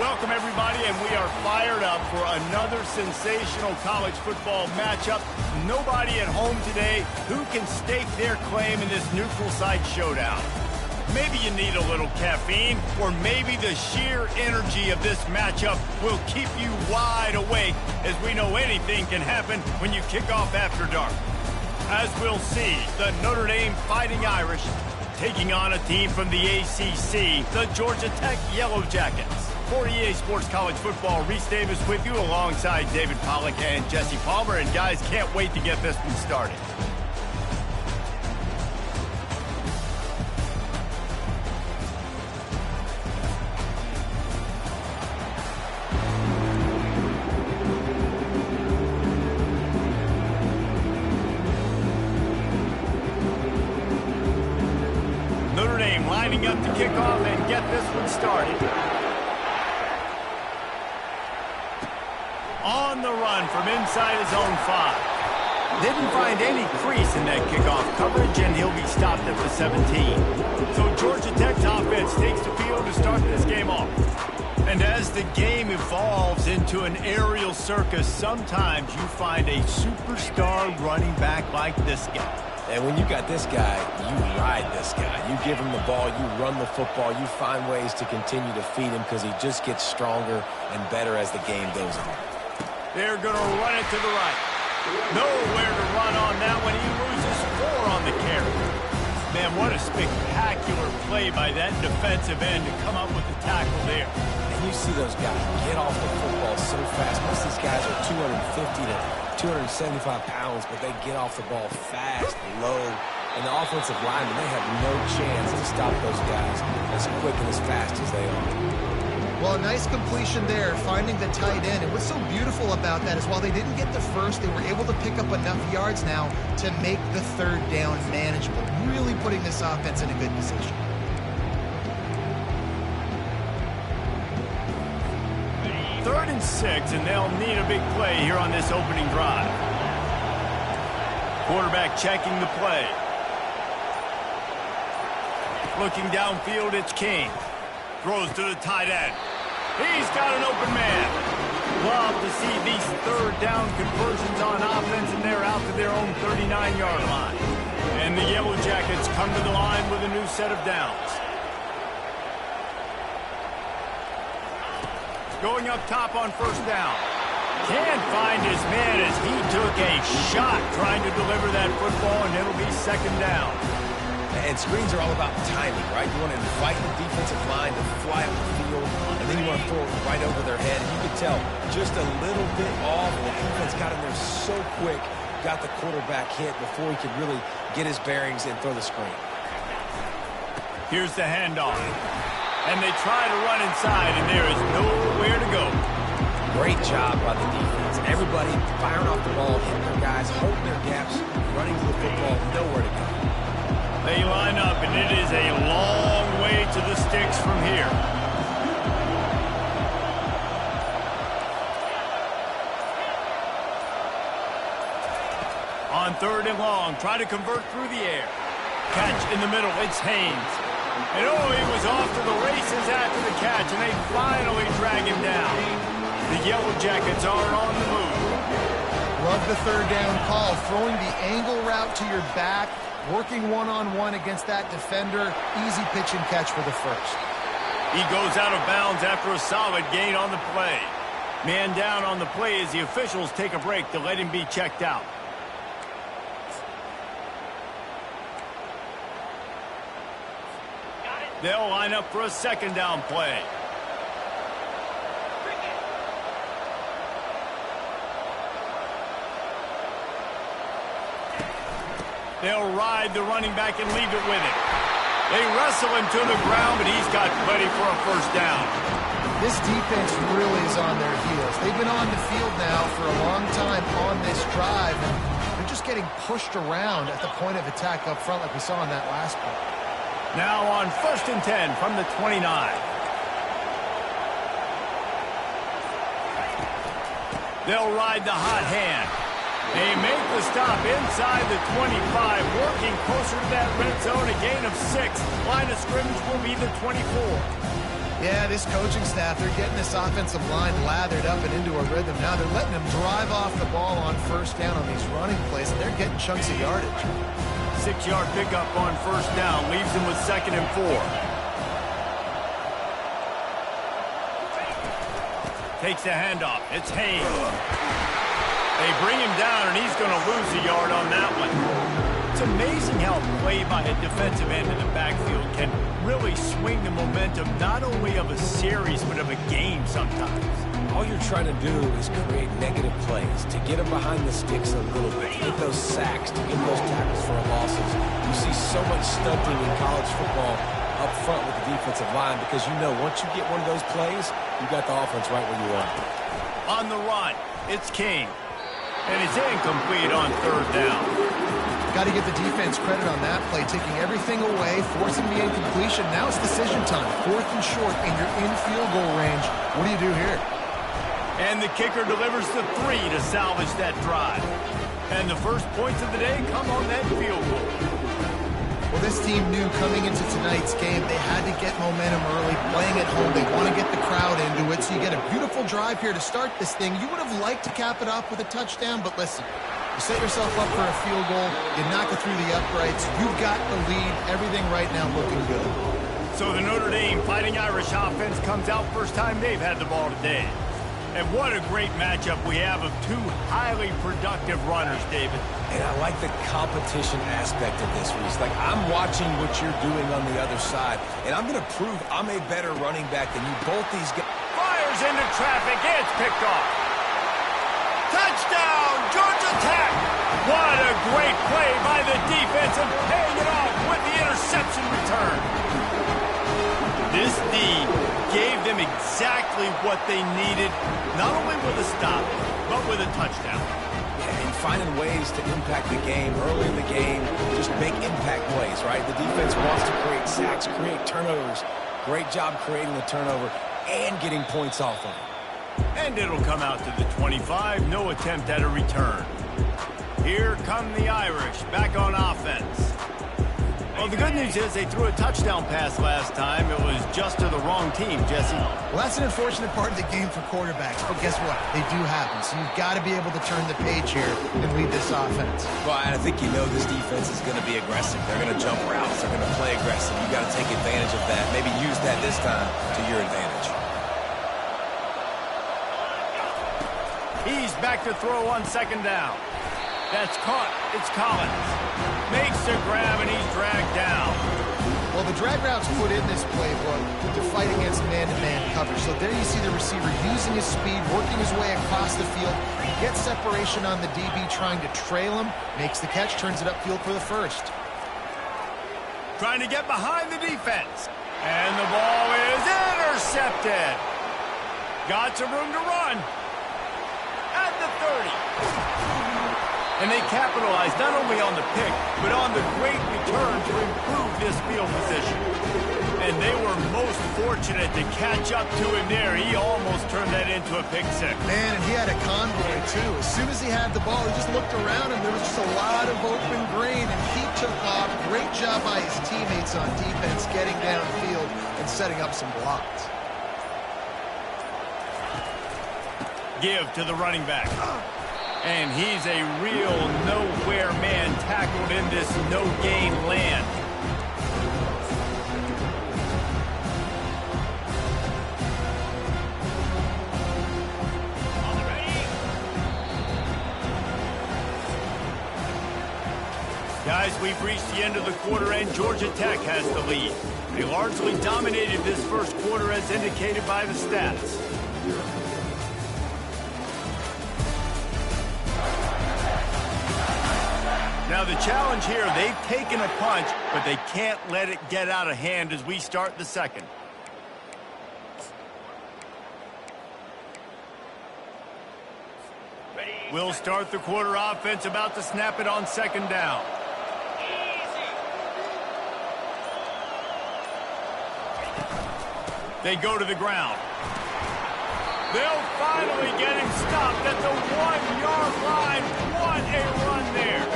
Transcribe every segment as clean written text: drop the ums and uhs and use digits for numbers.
Welcome, everybody, and we are fired up for another sensational college football matchup. Nobody at home today who can stake their claim in this neutral site showdown. Maybe you need a little caffeine, or maybe the sheer energy of this matchup will keep you wide awake, as we know anything can happen when you kick off after dark. As we'll see, the Notre Dame Fighting Irish taking on a team from the ACC, the Georgia Tech Yellow Jackets. For EA Sports College Football, Reese Davis with you alongside David Pollack and Jesse Palmer. And guys, can't wait to get this one started. Notre Dame lining up to kick off and get this one started. On the run from inside his own 5. Didn't find any crease in that kickoff coverage, and he'll be stopped at the 17. So Georgia Tech's offense takes the field to start this game off. And as the game evolves into an aerial circus, sometimes you find a superstar running back like this guy. And when you got this guy, you ride this guy. You give him the ball, you run the football, you find ways to continue to feed him because he just gets stronger and better as the game goes on. They're going to run it to the right. Nowhere to run on that one. He loses 4 on the carry. Man, what a spectacular play by that defensive end to come up with the tackle there. And you see those guys get off the football so fast. Most of these guys are 250 to 275 pounds, but they get off the ball fast, low. And the offensive linemen, they have no chance to stop those guys as quick and as fast as they are. Well, a nice completion there, finding the tight end. And what's so beautiful about that is while they didn't get the first, they were able to pick up enough yards now to make the third down manageable, really putting this offense in a good position. Third and 6, and they'll need a big play here on this opening drive. Quarterback checking the play. Looking downfield, it's King. Throws to the tight end. He's got an open man. Love to see these third down conversions on offense, and they're out to their own 39-yard line. And the Yellow Jackets come to the line with a new set of downs. Going up top on first down. Can't find his man as he took a shot trying to deliver that football, and it'll be second down. And screens are all about timing, right? You want to invite the defensive line to fly up the field, and then you want to throw it right over their head. And you can tell just a little bit off, and the defense got in there so quick, got the quarterback hit before he could really get his bearings and throw the screen. Here's the handoff. And they try to run inside, and there is nowhere to go. Great job by the defense. Everybody firing off the ball, hitting their guys, holding their gaps, running to the football, nowhere to go. They line up, and it is a long way to the sticks from here. On third and long, try to convert through the air. Catch in the middle, it's Haynes. And oh, he was off to the races after the catch, and they finally drag him down. The Yellow Jackets are on the move. Love the third down call, throwing the angle route to your back, working one-on-one against that defender. Easy pitch and catch for the first. He goes out of bounds after a solid gain on the play. Man down on the play as the officials take a break to let him be checked out. They'll line up for a second down play. They'll ride the running back and leave it with him. They wrestle him to the ground, but he's got plenty for a first down. This defense really is on their heels. They've been on the field now for a long time on this drive, and they're just getting pushed around at the point of attack up front like we saw in that last play. Now on 1st and 10 from the 29. They'll ride the hot hand. They make the stop inside the 25, working closer to that red zone, a gain of 6. Line of scrimmage will be the 24. Yeah, this coaching staff, they're getting this offensive line lathered up and into a rhythm. Now they're letting them drive off the ball on first down on these running plays, and they're getting chunks of yardage. 6-yard pickup on first down leaves them with 2nd and 4. Takes the handoff. It's Haynes. They bring him down, and he's going to lose a yard on that one. It's amazing how play by a defensive end in the backfield can really swing the momentum not only of a series but of a game sometimes. All you're trying to do is create negative plays, to get them behind the sticks a little bit, to get those sacks, to get those tackles for losses. You see so much stunting in college football up front with the defensive line because you know once you get one of those plays, you got the offense right where you want it. On the run, it's King. And it's incomplete on 3rd down. Got to give the defense credit on that play, taking everything away, forcing the incompletion. Now it's decision time. 4th and short, and you're in field goal range. What do you do here? And the kicker delivers the 3 to salvage that drive. And the first points of the day come on that field goal. Well, this team knew coming into tonight's game they had to get momentum early, playing at home. They want to get the crowd into it, so you get a beautiful drive here to start this thing. You would have liked to cap it off with a touchdown, but listen, you set yourself up for a field goal, you knock it through the uprights, you've got the lead, everything right now looking good. So the Notre Dame Fighting Irish offense comes out first time they've had the ball today. And what a great matchup we have of 2 highly productive runners, David. And I like the competition aspect of this, Reese. Like, I'm watching what you're doing on the other side, and I'm going to prove I'm a better running back than you. Both these guys. Fires into traffic. It's picked off. Touchdown, Georgia Tech. What a great play by the defense and paying it off with the interception return. This D gave them exactly what they needed, not only with a stop, but with a touchdown. Yeah, and finding ways to impact the game early in the game, just make impact plays, right? The defense wants to create sacks, create turnovers. Great job creating the turnover and getting points off of it. And it'll come out to the 25, no attempt at a return. Here come the Irish, back on offense. Well, the good news is they threw a touchdown pass last time. It was just to the wrong team, Jesse. Well, that's an unfortunate part of the game for quarterbacks, but guess what? They do happen, so you've got to be able to turn the page here and lead this offense. Well, and I think you know this defense is going to be aggressive. They're going to jump routes. They're going to play aggressive. You've got to take advantage of that. Maybe use that this time to your advantage. He's back to throw on 2nd down. That's caught. It's Collins. Makes the grab, and he's dragged down. Well, the drag route's put in this playbook to fight against man-to-man coverage. So there you see the receiver using his speed, working his way across the field. He gets separation on the DB, trying to trail him. Makes the catch, turns it upfield for the first. Trying to get behind the defense. And the ball is intercepted. Got some room to run. At the 30. And they capitalized not only on the pick, but on the great return to improve this field position. And they were most fortunate to catch up to him there. He almost turned that into a pick six. Man, and he had a convoy, too. As soon as he had the ball, he just looked around, and there was just a lot of open green, and he took off. Great job by his teammates on defense, getting downfield and setting up some blocks. Give to the running back. And he's a real nowhere man tackled in this no-gain land. Guys, we've reached the end of the quarter, and Georgia Tech has the lead. They largely dominated this first quarter as indicated by the stats. Now the challenge here, they've taken a punch, but they can't let it get out of hand as we start the second. We'll start the quarter offense, about to snap it on 2nd down. They go to the ground. They'll finally get him stopped at the 1-yard line. What a run there.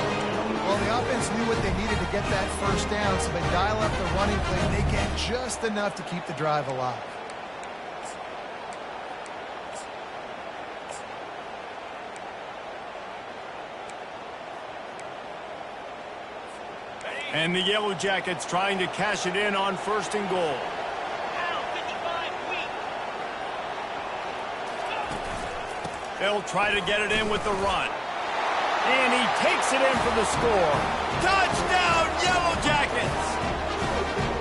Well, the offense knew what they needed to get that first down, so they dial up the running play, and they get just enough to keep the drive alive. And the Yellow Jackets trying to cash it in on 1st and goal. They'll try to get it in with the run. And he takes it in for the score. Touchdown, Yellow Jackets!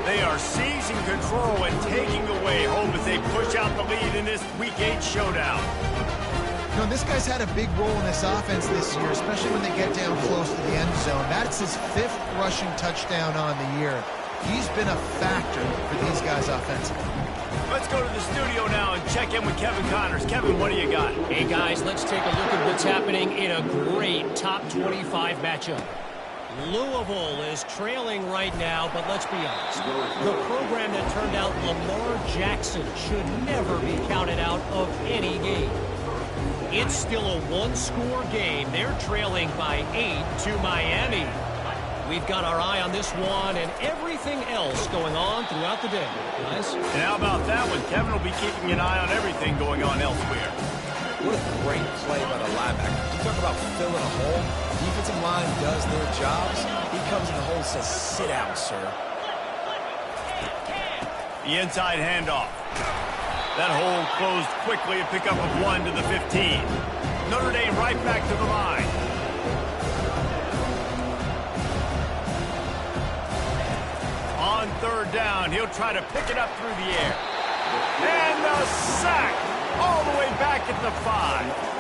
They are seizing control and taking away home as they push out the lead in this Week 8 showdown. You know, this guy's had a big role in this offense this year, especially when they get down close to the end zone. That's his 5th rushing touchdown on the year. He's been a factor for these guys offensively. Let's go to the studio now and check in with Kevin Connors. Kevin, what do you got? Hey, guys, let's take a look at what's happening in a great top 25 matchup. Louisville is trailing right now, but let's be honest. The program that turned out Lamar Jackson should never be counted out of any game. It's still a one-score game. They're trailing by 8 to Miami. We've got our eye on this one and everything else going on throughout the day, guys. And how about that one? Kevin will be keeping an eye on everything going on elsewhere. What a great play by the linebacker. You talk about filling a hole. Defensive line does their jobs. He comes in the hole and says, sit down, sir. The inside handoff. That hole closed quickly, a pickup of 1 to the 15. Notre Dame right back to the line. On 3rd down, he'll try to pick it up through the air. And the sack all the way back at the 5.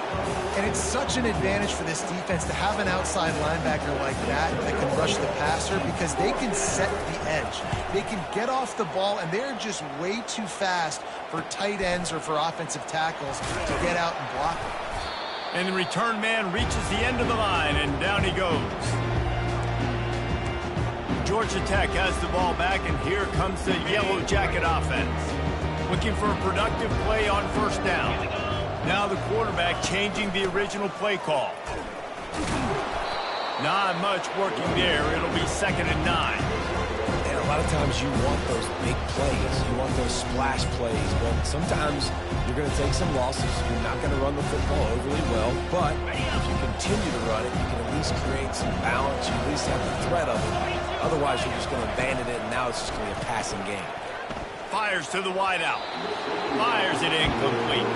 And it's such an advantage for this defense to have an outside linebacker like that can rush the passer because they can set the edge. They can get off the ball, and they're just way too fast for tight ends or for offensive tackles to get out and block them. And the return man reaches the end of the line, and down he goes. Georgia Tech has the ball back, and here comes the Yellow Jacket offense. Looking for a productive play on 1st down. Now the quarterback changing the original play call. Not much working there. It'll be 2nd and 9. And a lot of times you want those big plays. You want those splash plays. But sometimes you're going to take some losses. You're not going to run the football overly well. But if you continue to run it, you can at least create some balance. You at least have the threat of it. Otherwise, you're just going to abandon it, and now it's just going to be a passing game. Fires to the wideout. Fires it incomplete.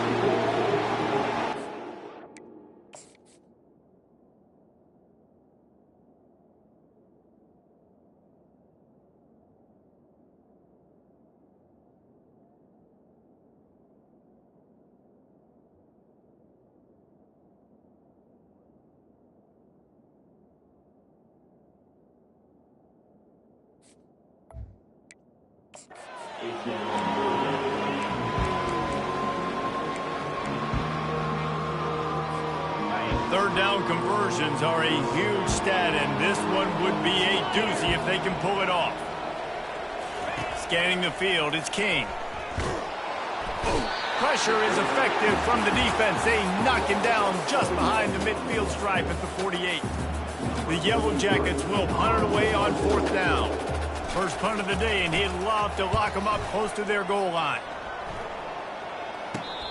Third down conversions are a huge stat, and this one would be a doozy if they can pull it off. Scanning the field, it's King. Pressure is effective from the defense. They knock him down just behind the midfield stripe at the 48. The Yellow Jackets will punt it away on 4th down. First punt of the day, and he'd love to lock them up close to their goal line.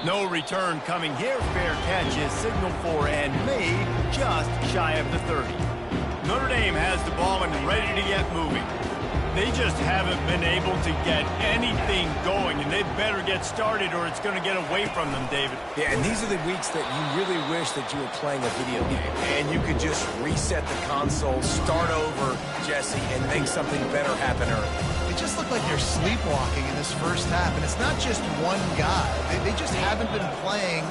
No return coming here. Fair catch is signaled for and made just shy of the 30. Notre Dame has the ball and ready to get moving. They just haven't been able to get anything going, and they better get started or it's going to get away from them, David. Yeah, and these are the weeks that you really wish that you were playing a video game and you could just reset the console, start over, Jesse, and make something better happen early. They just look like they're sleepwalking in this first half, and it's not just one guy. They just haven't been playing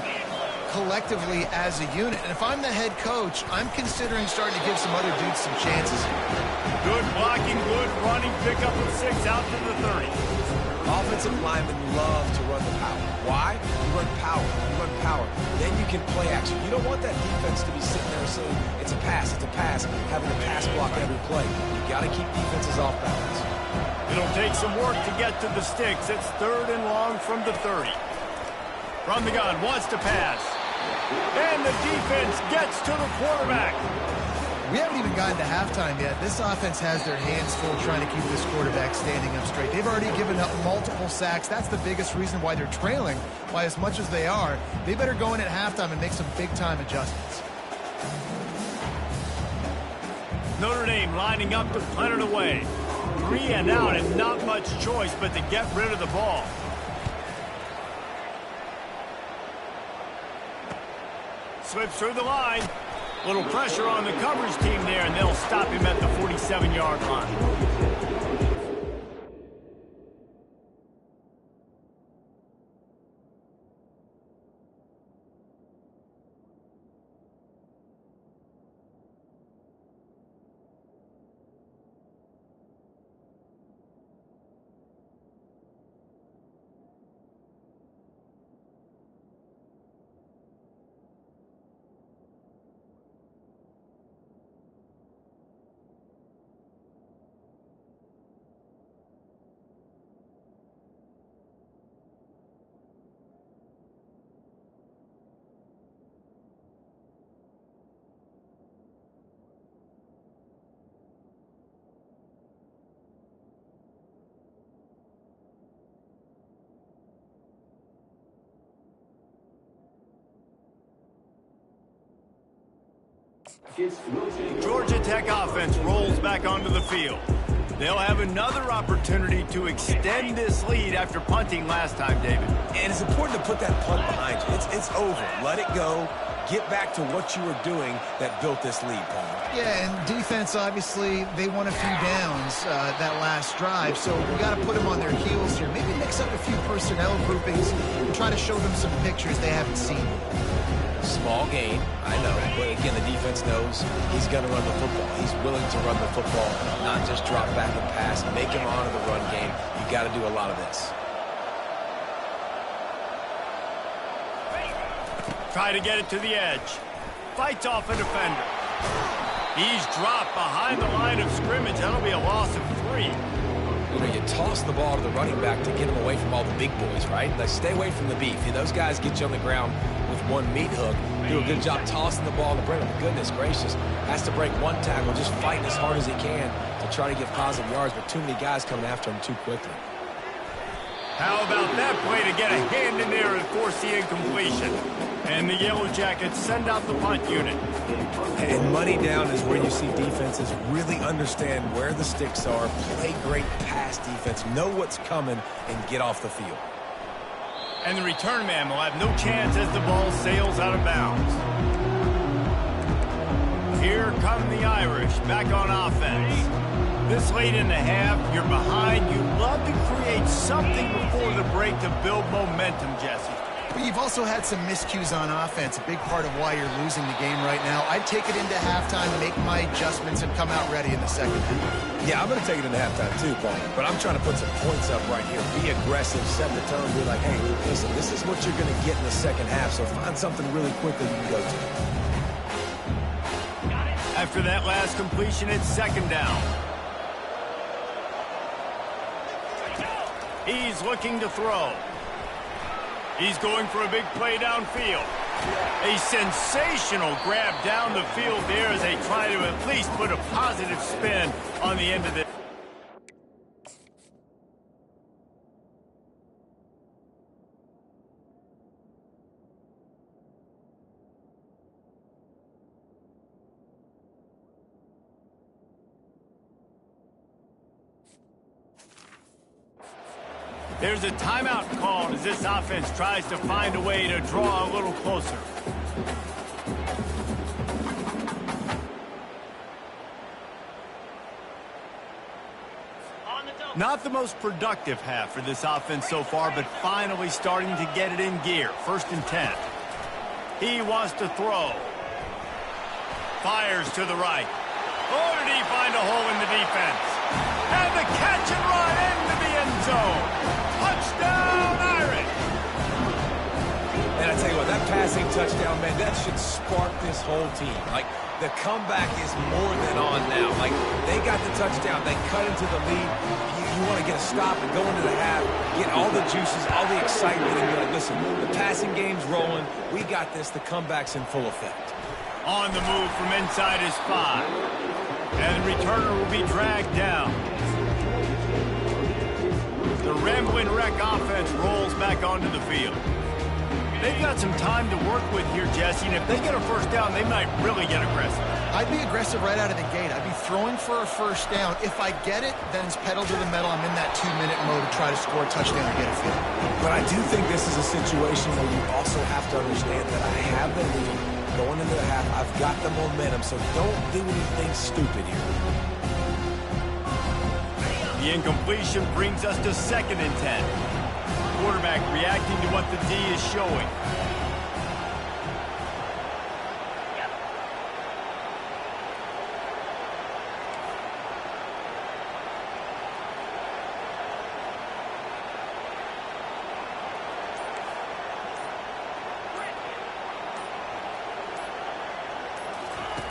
collectively as a unit. And if I'm the head coach, I'm considering starting to give some other dudes some chances here. Good blocking, good running, pickup of 6 out to the 30. Offensive linemen love to run the power. Why? You run power. You run power. Then you can play action. You don't want that defense to be sitting there saying, it's a pass, having a pass block every play. You got to keep defenses off balance. It'll take some work to get to the sticks. It's 3rd and long from the 30. From the gun, wants to pass. And the defense gets to the quarterback. We haven't even gotten to halftime yet. This offense has their hands full trying to keep this quarterback standing up straight. They've already given up multiple sacks. That's the biggest reason why they're trailing by as much as they are. They better go in at halftime and make some big-time adjustments. Notre Dame lining up to punt it away. 3 and out and not much choice but to get rid of the ball. Slips through the line. Little pressure on the coverage team there, and they'll stop him at the 47-yard line. Georgia Tech offense rolls back onto the field. They'll have another opportunity to extend this lead after punting last time, David. And it's important to put that punt behind you. It's over. Let it go. Get back to what you were doing that built this lead, Paul. Yeah, and defense, obviously, they won a few downs that last drive, so we got to put them on their heels here. Maybe mix up a few personnel groupings and try to show them some pictures they haven't seen. Small gain, I know, but again, the defense knows he's going to run the football. He's willing to run the football, not just drop back and pass, make him honor the run game. You got to do a lot of this. Try to get it to the edge. Fights off a defender. He's dropped behind the line of scrimmage. That'll be a loss of 3. You know, you toss the ball to the running back to get him away from all the big boys, right? Like, stay away from the beef. Those guys get you on the ground with one meat hook. Do a good job tossing the ball to Brennan. Goodness gracious. Has to break one tackle, just fighting as hard as he can to try to get positive yards, but too many guys coming after him too quickly. How about that play to get a hand in there and force the incompletion? And the Yellow Jackets send out the punt unit. And money down is where you see defenses really understand where the sticks are, play great pass defense, know what's coming, and get off the field. And the return man will have no chance as the ball sails out of bounds. Here come the Irish back on offense. This late in the half, you're behind. You love to create something before the break to build momentum, Jesse. But you've also had some miscues on offense, a big part of why you're losing the game right now. I'd take it into halftime, make my adjustments, and come out ready in the second half. Yeah, I'm going to take it into halftime too, Paul. But I'm trying to put some points up right here. Be aggressive, set the tone, be like, hey, listen, this is what you're going to get in the second half, so find something really quick that you can go to. After that last completion, it's second down. He's looking to throw. He's going for a big play downfield. A sensational grab down the field there as they try to at least put a positive spin on the end of it. There's a timeout called as this offense tries to find a way to draw a little closer. Not the most productive half for this offense so far, but finally starting to get it in gear. 1st and 10. He wants to throw. Fires to the right. Oh, did he find a hole in the defense? And the catch and run into the end zone. Touchdown, Irish! And I tell you what, that passing touchdown, man, that should spark this whole team. Like, the comeback is more than on now. Like, they got the touchdown. They cut into the lead. You want to get a stop and go into the half, get all the juices, all the excitement, and be like, listen, the passing game's rolling. We got this. The comeback's in full effect. On the move from inside his 5. And the returner will be dragged down. The Ramblin' Wreck offense rolls back onto the field. They've got some time to work with here, Jesse, and if they get a first down, they might really get aggressive. I'd be aggressive right out of the gate. I'd be throwing for a first down. If I get it, then it's pedal to the metal. I'm in that 2-minute mode to try to score a touchdown or get a field. But I do think this is a situation where you also have to understand that I have the lead going into the half. I've got the momentum, so don't do anything stupid here. The incompletion brings us to 2nd and 10. Quarterback reacting to what the D is showing.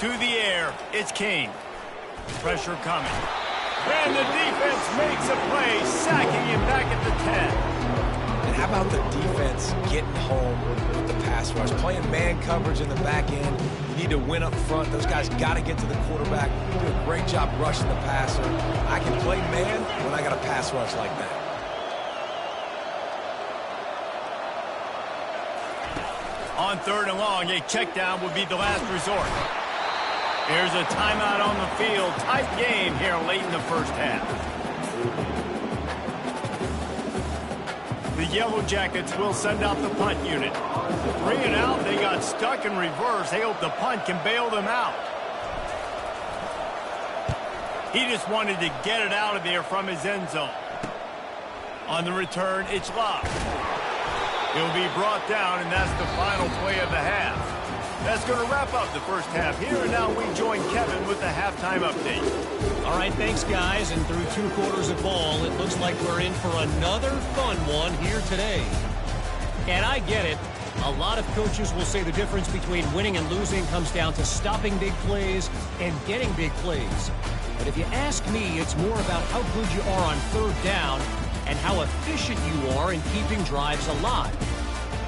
To the air, it's Kane. Pressure coming. And the defense makes a play, sacking him back at the 10. And how about the defense getting home with the pass rush? Playing man coverage in the back end. You need to win up front. Those guys got to get to the quarterback. Do a great job rushing the passer. I can play man when I got a pass rush like that. On 3rd and long, a check down would be the last resort. Here's a timeout on the field. Tight game here late in the first half. The Yellow Jackets will send out the punt unit. 3 and out, they got stuck in reverse. They hope the punt can bail them out. He just wanted to get it out of there from his end zone. On the return, it's Love. He'll be brought down, and that's the final play of the half. That's going to wrap up the first half here, and now we join Kevin with the halftime update. All right, thanks, guys. And through 2 quarters of ball, it looks like we're in for another fun one here today. And I get it. A lot of coaches will say the difference between winning and losing comes down to stopping big plays and getting big plays. But if you ask me, it's more about how good you are on 3rd down and how efficient you are in keeping drives alive.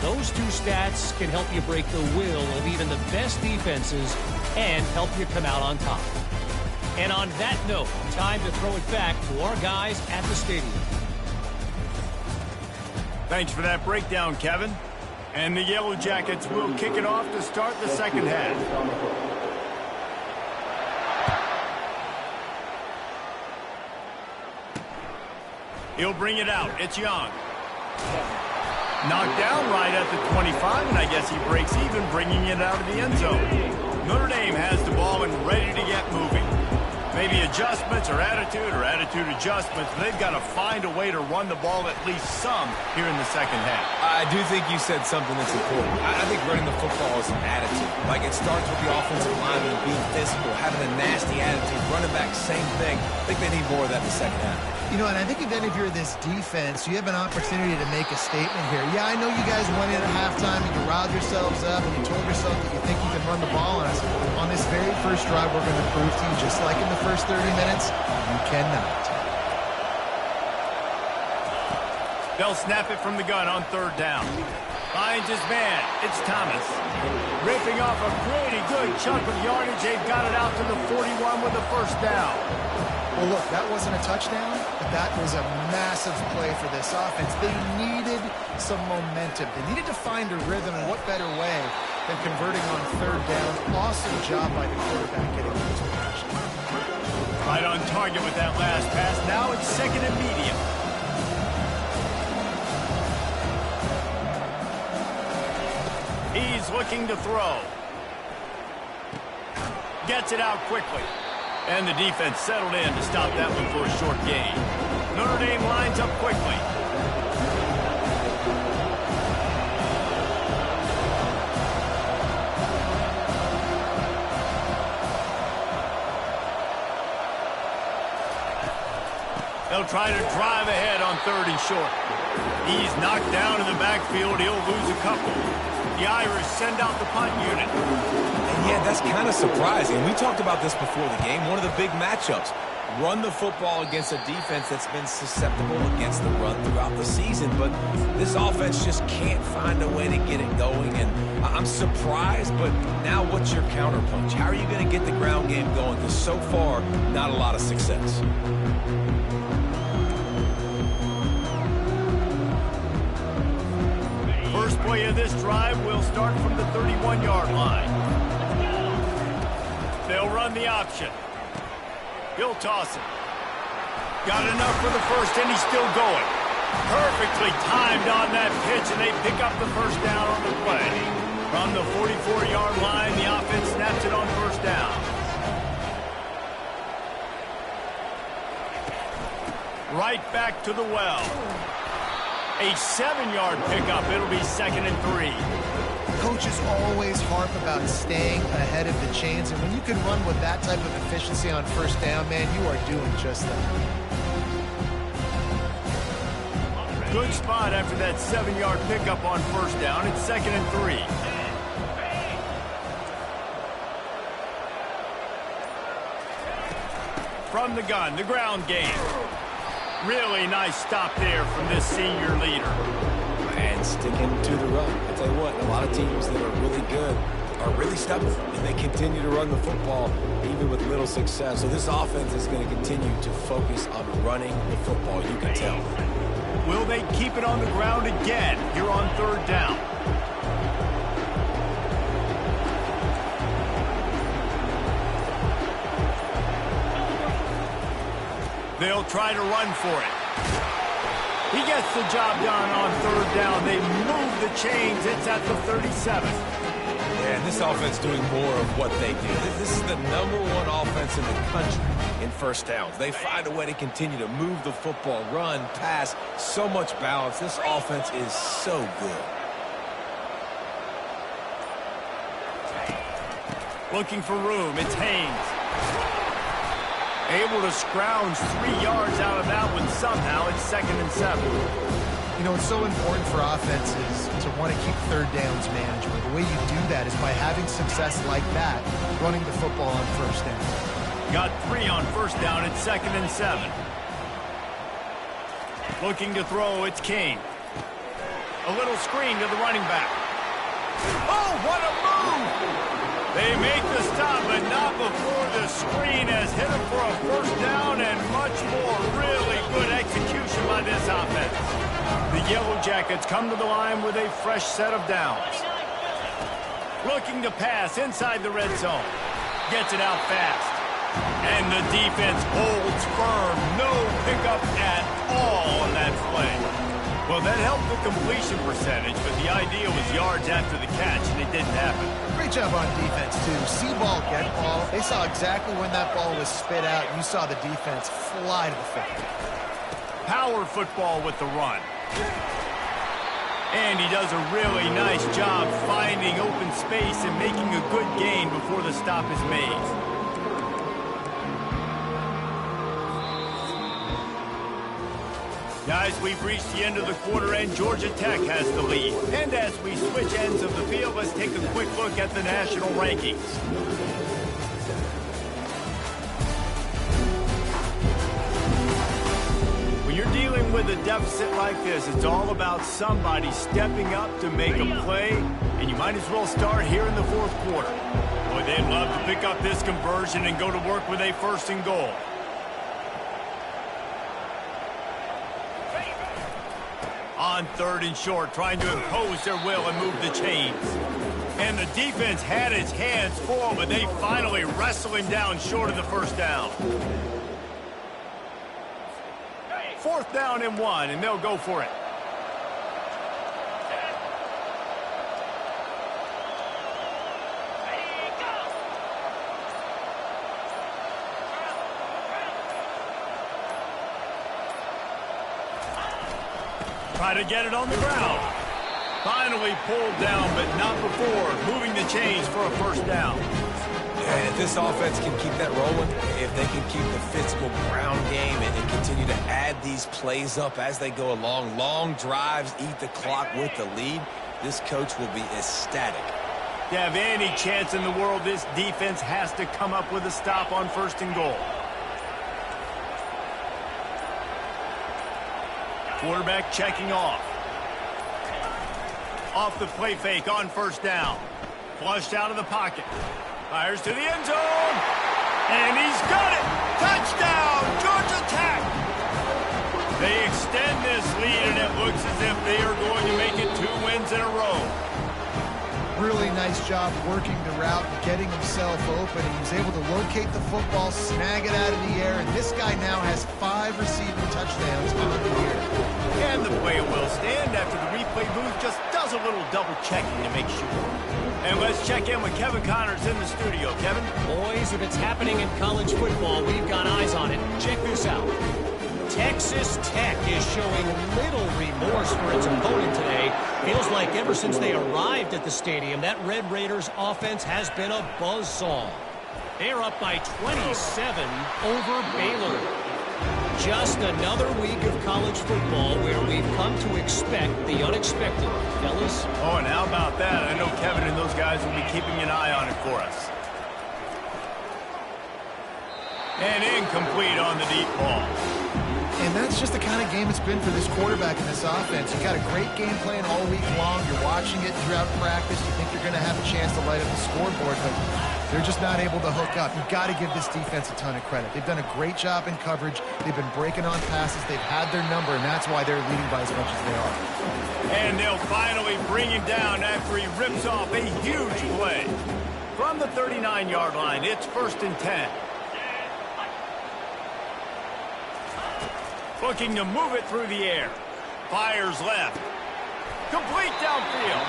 Those 2 stats can help you break the will of even the best defenses and help you come out on top. And on that note, time to throw it back to our guys at the stadium. Thanks for that breakdown, Kevin. And the Yellow Jackets will kick it off to start the second half. He'll bring it out. It's Young. Knocked down right at the 25, and I guess he breaks even, bringing it out of the end zone. Notre Dame has the ball and ready to get moving. Maybe adjustments or attitude adjustments. They've got to find a way to run the ball at least some here in the second half. I do think you said something that's important. I think running the football is an attitude. Like, it starts with the offensive lineman being physical, having a nasty attitude. Running back, same thing. I think they need more of that in the second half. You know, and I think if you're this defense, you have an opportunity to make a statement here. Yeah, I know you guys went in at halftime and you riled yourselves up and you told yourself that you think you can run the ball on us. On this very first drive, we're going to prove to you, just like in the first 30 minutes, you cannot. They'll snap it from the gun on 3rd down. Finds his man. It's Thomas. Ripping off a pretty good chunk of yardage. They've got it out to the 41 with the first down. Well, look, that wasn't a touchdown, but that was a massive play for this offense. They needed some momentum. They needed to find a rhythm, and what better way than converting on 3rd down. Awesome job by the quarterback getting those positions. Right on target with that last pass. Now it's 2nd and medium. He's looking to throw. Gets it out quickly. And the defense settled in to stop that one for a short gain. Notre Dame lines up quickly. They'll try to drive ahead on 3rd and short. He's knocked down in the backfield. He'll lose a couple. The Irish send out the punt unit. And yeah, that's kind of surprising. We talked about this before the game. One of the big matchups. Run the football against a defense that's been susceptible against the run throughout the season. But this offense just can't find a way to get it going. And I'm surprised, but now what's your counterpunch? How are you going to get the ground game going? Because so far, not a lot of success. First play of this drive will start from the 31-yard line. They'll They'll run the option. He'll toss it. Got enough for the first, and he's still going. Perfectly timed on that pitch, and they pick up the first down on the play. From the 44-yard line, the offense snaps it on first down. Right back to the well. A 7-yard pickup. It'll be 2nd and 3. Coaches always harp about staying ahead of the chains, and when you can run with that type of efficiency on first down, man, you are doing just that. Good spot after that 7-yard pickup on first down. It's 2nd and 3. From the gun, the ground game. Really nice stop there from this senior leader. And sticking to the run. I tell you what, a lot of teams that are really good are really stubborn, and they continue to run the football even with little success. So this offense is going to continue to focus on running the football, you can tell. Will they keep it on the ground again here on 3rd down? They'll try to run for it. He gets the job done on 3rd down. They move the chains. It's at the 37. And this offense doing more of what they do. This is the #1 offense in the country in first downs. They find a way to continue to move the football, run, pass, so much balance. This offense is so good. Looking for room. It's Haynes. Able to scrounge 3 yards out of that one somehow. It's 2nd and 7. You know, it's so important for offenses to want to keep 3rd downs manageable. The way you do that is by having success like that, running the football on first down. Got 3 on first down. It's 2nd and 7. Looking to throw. It's King. A little screen to the running back. Oh, what a move! They make the stop, but not before the screen has hit him for a first down and much more. Really good execution by this offense. The Yellow Jackets come to the line with a fresh set of downs. Looking to pass inside the red zone. Gets it out fast. And the defense holds firm. No pickup at all on that play. Well, that helped the completion percentage, but the idea was yards after the catch, and it didn't happen. Great job on defense, too. See ball, get ball. They saw exactly when that ball was spit out. You saw the defense fly to the football. Power football with the run. And he does a really nice job finding open space and making a good gain before the stop is made. Guys, we've reached the end of the quarter, and Georgia Tech has the lead. And as we switch ends of the field, let's take a quick look at the national rankings. When you're dealing with a deficit like this, it's all about somebody stepping up to make a play, and you might as well start here in the 4th quarter. Boy, they'd love to pick up this conversion and go to work with a 1st and goal. On 3rd and short, trying to impose their will and move the chains. And the defense had its hands full, but they finally wrestle him down short of the first down. 4th down and 1, and they'll go for it. Try to get it on the ground. Finally pulled down, but not before. Moving the chains for a first down. And if this offense can keep that rolling, if they can keep the physical ground game and continue to add these plays up as they go along, long drives, eat the clock with the lead, this coach will be ecstatic. To have any chance in the world, this defense has to come up with a stop on 1st and goal. Quarterback checking off. Off the play fake on first down. Flushed out of the pocket. Fires to the end zone. And he's got it. Touchdown, Georgia Tech. They extend this lead, and it looks as if they are going to make it 2 wins in a row. Really nice job working the route, getting himself open. He was able to locate the football, snag it out of the air, and this guy now has 5 receiving touchdowns on the year. And the player will stand after the replay booth just does a little double checking to make sure. And let's check in with Kevin Connors in the studio. Kevin? Boys, if it's happening in college football, we've got eyes on it. Check this out. Texas Tech is showing little remorse for its opponent today. Feels like ever since they arrived at the stadium, that Red Raiders offense has been a buzzsaw. They're up by 27 over Baylor. Just another week of college football where we've come to expect the unexpected. Fellas? Oh, and how about that? I know Kevin and those guys will be keeping an eye on it for us. And incomplete on the deep ball. And that's just the kind of game it's been for this quarterback in this offense. You got a great game plan all week long. You're watching it throughout practice. You think you're going to have a chance to light up the scoreboard, but they're just not able to hook up. You've got to give this defense a ton of credit. They've done a great job in coverage. They've been breaking on passes. They've had their number, and that's why they're leading by as much as they are. And they'll finally bring him down after he rips off a huge play. From the 39-yard line, it's 1st and 10. Looking to move it through the air. Fires left. Complete downfield.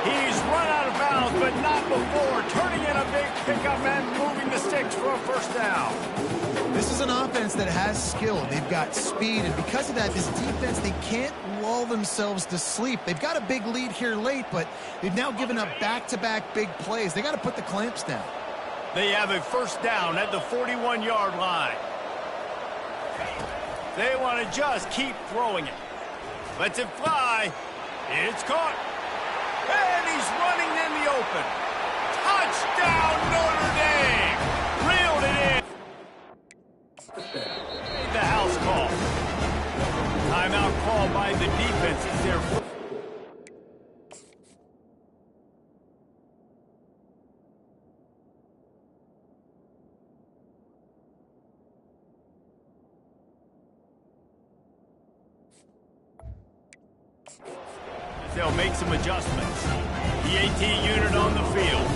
He's run out of bounds, but not before. Turning in a big pickup and moving the sticks for a 1st down. This is an offense that has skill. They've got speed, and because of that, this defense, they can't lull themselves to sleep. They've got a big lead here late, but they've now given up back-to-back big plays. They got to put the clamps down. They have a 1st down at the 41-yard line. They want to just keep throwing it. Lets it fly. It's caught. And he's running in the open. Touchdown, Notre Dame. Reeled it in. The house call. Timeout called by the defense. It's their first. They'll make some adjustments. The AT unit on the field.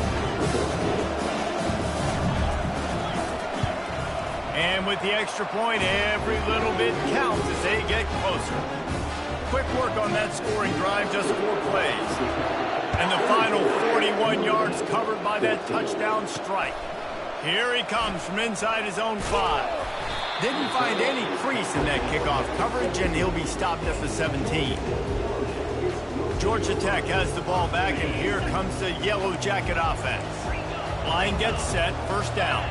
And with the extra point, every little bit counts as they get closer. Quick work on that scoring drive, just 4 plays. And the final 41 yards covered by that touchdown strike. Here he comes from inside his own 5. Didn't find any crease in that kickoff coverage, and he'll be stopped at the 17. Georgia Tech has the ball back, and here comes the Yellow Jacket offense. Line gets set, 1st down.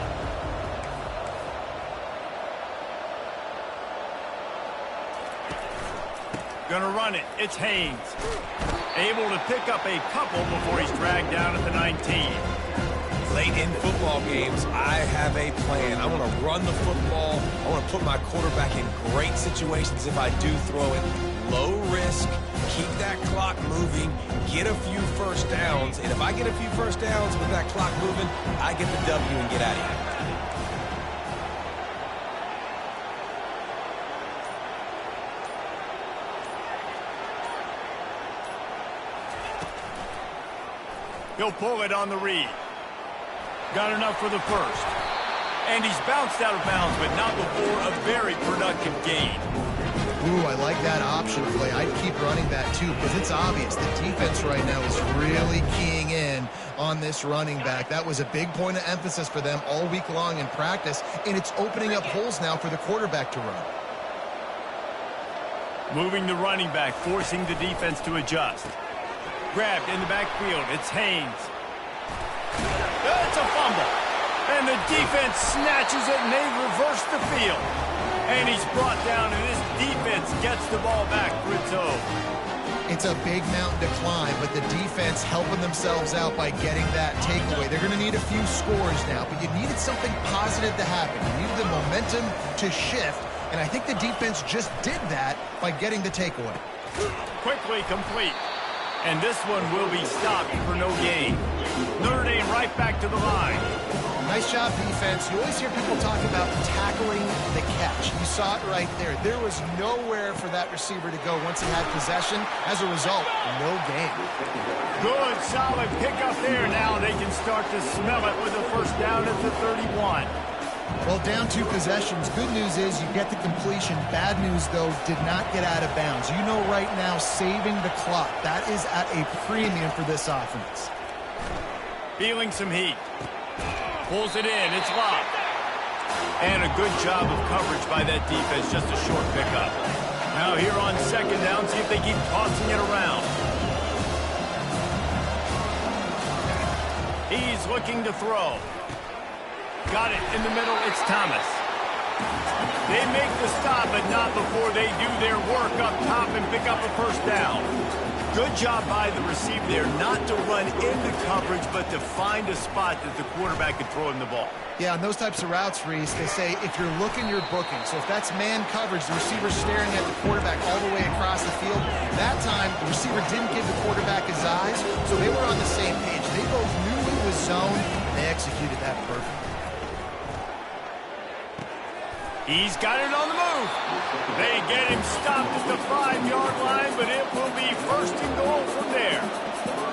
Gonna run it, it's Haynes. Able to pick up a couple before he's dragged down at the 19. Late in football games, I have a plan. I want to run the football. I want to put my quarterback in great situations if I do throw it. Low risk, keep that clock moving, get a few 1st downs. And if I get a few 1st downs with that clock moving, I get the W and get out of here. He'll pull it on the read. Got enough for the 1st. And he's bounced out of bounds, but not before a very productive gain. Ooh, I like that option play. I'd keep running that too, because it's obvious the defense right now is really keying in on this running back. That was a big point of emphasis for them all week long in practice, and it's opening up holes now for the quarterback to run. Moving the running back, forcing the defense to adjust. Grabbed in the backfield, it's Haynes. It's a fumble. And the defense snatches it, and they reverse the field. And he's brought down, and this defense gets the ball back for its own. It's a big mountain to climb, but the defense helping themselves out by getting that takeaway. They're going to need a few scores now, but you needed something positive to happen. You needed the momentum to shift, and I think the defense just did that by getting the takeaway. Quickly complete. And this one will be stopped for no gain. Notre Dame right back to the line. Nice job, defense. You always hear people talk about tackling the catch. You saw it right there. There was nowhere for that receiver to go once he had possession. As a result, no gain. Good, solid pickup there. Now they can start to smell it with a first down at the 31. Well, down 2 possessions. Good news is you get the completion. Bad news, though, did not get out of bounds. You know right now, saving the clock. That is at a premium for this offense. Feeling some heat. Pulls it in. It's locked. And a good job of coverage by that defense. Just a short pickup. Now here on second down, see if they keep tossing it around. He's looking to throw. Got it in the middle. It's Thomas. They make the stop, but not before they do their work up top and pick up a first down. Good job by the receiver there, not to run into coverage, but to find a spot that the quarterback can throw him the ball. Yeah, on those types of routes, Reese, they say if you're looking, you're booking. So if that's man coverage, the receiver's staring at the quarterback all the way across the field. That time, the receiver didn't give the quarterback his eyes, so they were on the same page. They both knew it was zone, and they executed that perfectly. He's got it on the move. They get him stopped at the 5-yard line, but it will be first and goal from there.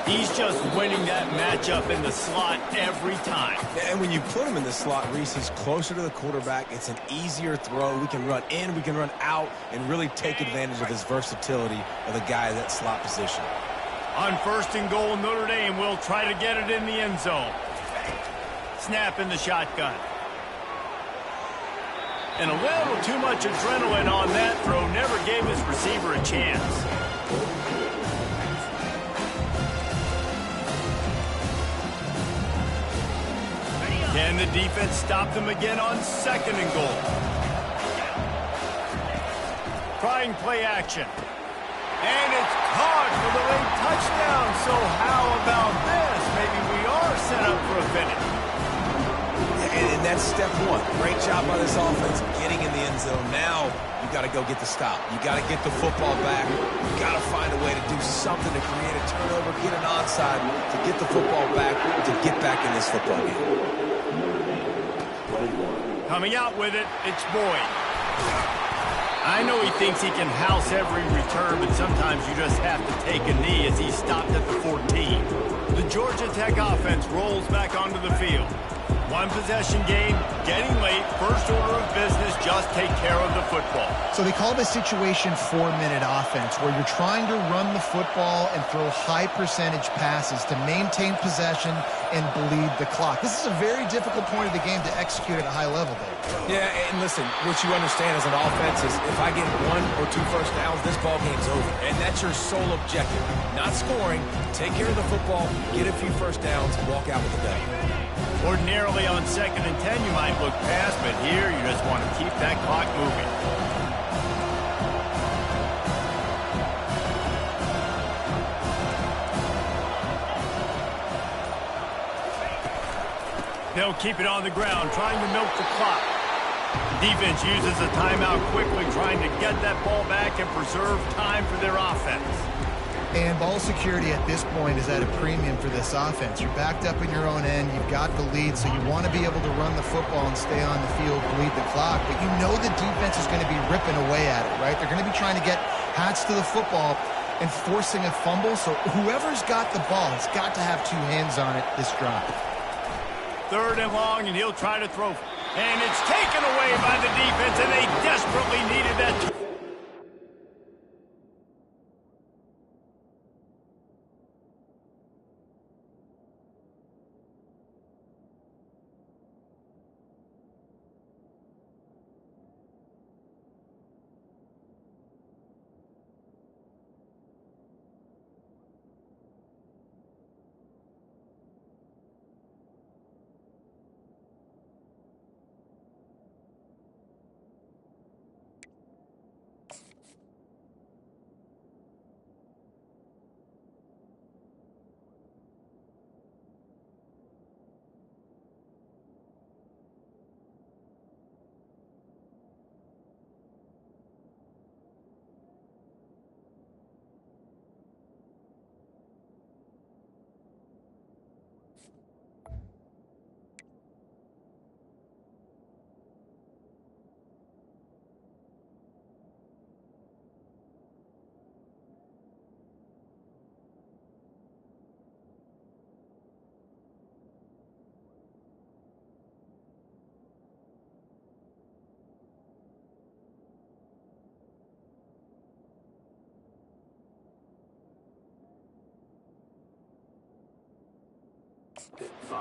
He's just winning that matchup in the slot every time. And when you put him in the slot, Reese, he's closer to the quarterback. It's an easier throw. We can run in, we can run out, and really take advantage of his versatility of the guy in that slot position. On first and goal, Notre Dame will try to get it in the end zone. Snap in the shotgun. And a little too much adrenaline on that throw. Never gave his receiver a chance. Can the defense stop them again on second and goal? Trying play action. And it's caught for the late touchdown. So how about this? Maybe we are set up for a finish. And that's step one. Great job by this offense getting in the end zone. Now you got to go get the stop. You got to get the football back. You got to find a way to do something to create a turnover, get an onside, to get the football back, to get back in this football game. Coming out with it, it's Boyd. I know he thinks he can house every return, but sometimes you just have to take a knee as he stopped at the 14. The Georgia Tech offense rolls back onto the field. One possession game, getting late, first order of business, just take care of the football. So they call this situation 4-minute offense, where you're trying to run the football and throw high percentage passes to maintain possession and bleed the clock. This is a very difficult point of the game to execute at a high level, though. Yeah, and listen, what you understand as an offense is if I get 1 or 2 first downs, this ball game's over. And that's your sole objective. Not scoring, take care of the football, get a few first downs, walk out with the W. Ordinarily on 2nd and 10, you might look past, but here you just want to keep that clock moving. They'll keep it on the ground, trying to milk the clock. Defense uses a timeout quickly, trying to get that ball back and preserve time for their offense. And ball security at this point is at a premium for this offense. You're backed up in your own end. You've got the lead, so you want to be able to run the football and stay on the field, bleed the clock. But you know the defense is going to be ripping away at it, right? They're going to be trying to get hats to the football and forcing a fumble. So whoever's got the ball has got to have 2 hands on it this drive. Third and long, and he'll try to throw. And it's taken away by the defense, and they desperately needed that.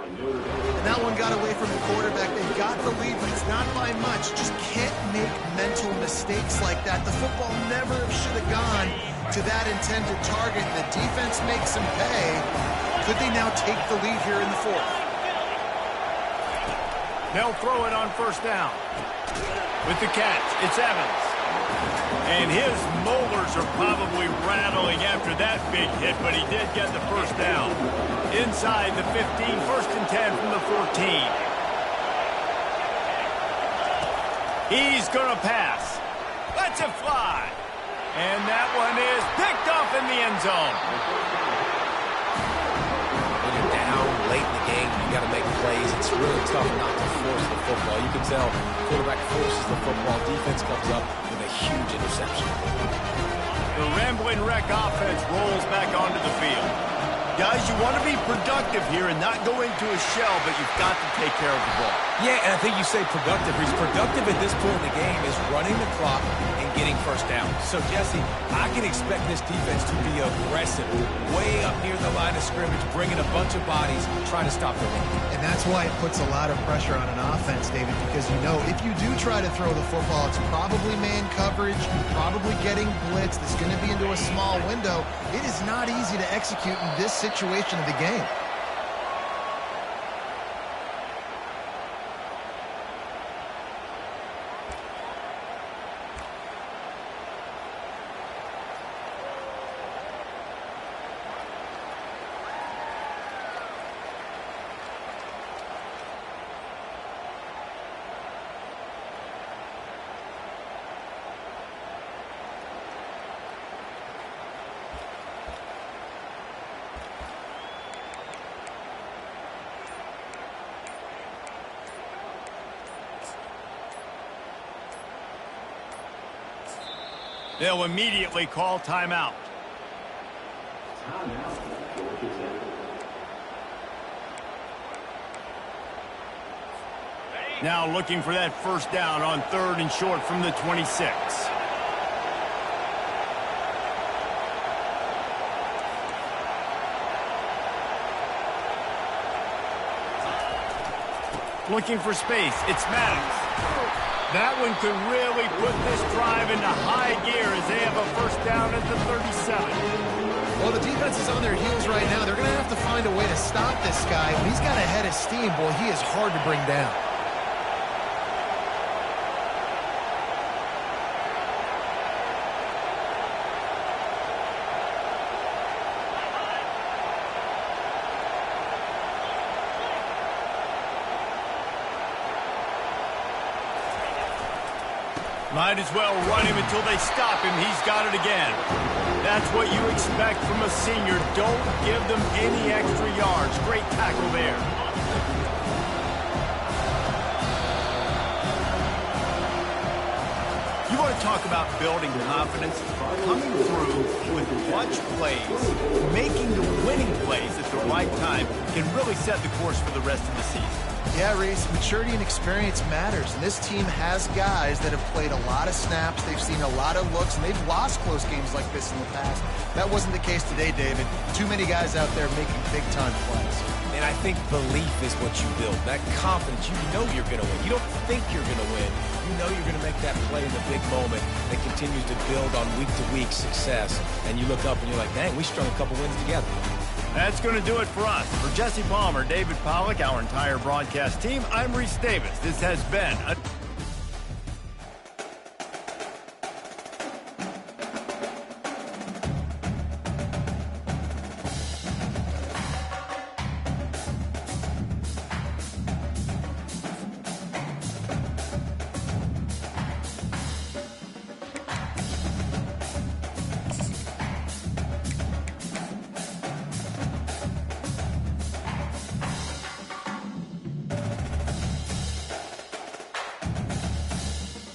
And that one got away from the quarterback. They got the lead, but it's not by much. Just can't make mental mistakes like that. The football never should have gone to that intended target. The defense makes them pay. Could they now take the lead here in the fourth? They'll throw it on first down. With the catch, it's Evans. And his molars are probably rattling after that big hit, but he did get the first down. Inside the 15, 1st and 10 from the 14. He's going to pass. Lets it fly. And that one is picked off in the end zone. When you're down late in the game, you got to make plays. It's really tough not to force the football. You can tell quarterback forces the football. Defense comes up with a huge interception. The rambling wreck offense rolls back onto the field. Guys, you want to be productive here and not go into a shell, but you've got to take care of the ball. Yeah, and I think you say productive. He's productive at this point in the game is running the clock and getting first down. So, Jesse, I can expect this defense to be aggressive, way up near the line of scrimmage, bringing a bunch of bodies, trying to stop the run. And that's why it puts a lot of pressure on an offense, David, because you know if you do try to throw the football, it's probably man coverage, probably getting blitzed. It's going to be into a small window. It is not easy to execute in this situation of the game. They'll immediately call timeout. Now looking for that first down on 3rd and short from the 26. Looking for space. It's Maddox. That one could really put this drive into high gear as they have a first down at the 37. Well, the defense is on their heels right now. They're going to have to find a way to stop this guy. When he's got a head of steam, boy, he is hard to bring down. Might as well run him until they stop him. He's got it again. That's what you expect from a senior. Don't give them any extra yards. Great tackle there. You want to talk about building confidence? Coming through with clutch plays, making the winning plays at the right time can really set the course for the rest of the season. Yeah, Reese, maturity and experience matters, and this team has guys that have played a lot of snaps, they've seen a lot of looks, and they've lost close games like this in the past. That wasn't the case today, David. Too many guys out there making big-time plays. And I think belief is what you build. That confidence, you know you're going to win. You don't think you're going to win. You know you're going to make that play in the big moment that continues to build on week-to-week success. And you look up and you're like, dang, we strung a couple wins together. That's going to do it for us. For Jesse Palmer, David Pollack, our entire broadcast team, I'm Reese Davis. This has been a